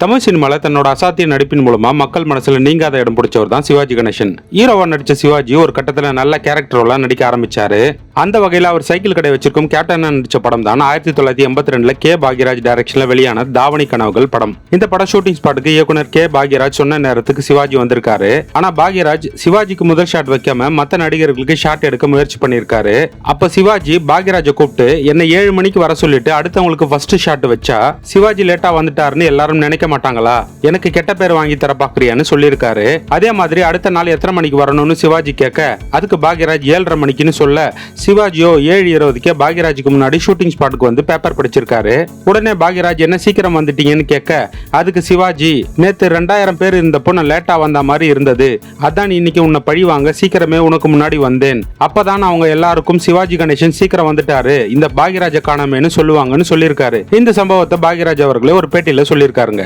தமிழ் சினிமால தன்னோட அசாத்திய நடிப்பின் மூலமா மக்கள் மனசுல நீங்காத இடம் பிடிச்சவர் தான் சிவாஜி கணேசன். ஹீரோவா நடிச்ச சிவாஜி ஒரு கட்டத்துல நல்ல கேரக்டரோட நடிக்க ஆரம்பிச்சாரு. அந்த வகையில அவர் சைக்கிள் கடை வச்சிருக்கும் கேப்டனா நடிச்ச படம் தான் 1982 கே பாக்யராஜ் டைரக்ஷன்ல வெளியான தாவணி கனவுகள் படம். இந்த படம் ஷூட்டிங் ஸ்பாட்டுக்கு இயக்குனர் கே பாக்யராஜ் சொன்ன நேரத்துக்கு சிவாஜி வந்திருக்காரு. ஆனா பாக்யராஜ் சிவாஜிக்கு முதல் ஷாட் வைக்காம மத்த நடிகர்களுக்கு ஷாட் எடுக்க முயற்சி பண்ணிருக்காரு. அப்ப சிவாஜி பாக்யராஜை கூப்பிட்டு என்ன 7 மணிக்கு வர சொல்லிட்டு அடுத்தவங்களுக்கு ஃபர்ஸ்ட் ஷாட் வச்சா சிவாஜி லேட்டா வந்துட்டாருன்னு எல்லாரும் நினைக்க மாட்டாங்களா, எனக்கு கெட்ட பேர் வாங்கி தர பாக்குறியான்னு சொல்லியிருக்காரு. அதே மாதிரி அடுத்த நாள் எத்தனை மணிக்கு வரணும்னு சிவாஜி கேட்க அதுக்கு பாக்யராஜ் 7:30 மணிக்குன்னு சொல்ல சிவாஜியோ 7:20 பாக்யராஜுக்கு முன்னாடி ஷூட்டிங் ஸ்பாட்டுக்கு வந்து பேப்பர் படிச்சிருக்காரு. உடனே பாக்யராஜ் என்ன சீக்கிரம் வந்துட்டீங்கன்னு கேட்க அதுக்கு சிவாஜி நேத்து 2000 பேர் இருந்த பொண்ணு லேட்டா வந்த மாதிரி இருந்தது, அதான் இன்னைக்கு உன்னை பழி வாங்க சீக்கிரமே உனக்கு முன்னாடி வந்தேன். அப்பதான் அவங்க எல்லாருக்கும் சிவாஜி கணேசன் சீக்கிரம் வந்துட்டாரு, இந்த பாக்யராஜ காணாமேன்னு சொல்லுவாங்கன்னு சொல்லியிருக்காரு. இந்த சம்பவத்தை பாக்யராஜ் அவர்களே ஒரு பேட்டியில சொல்லியிருக்காருங்க.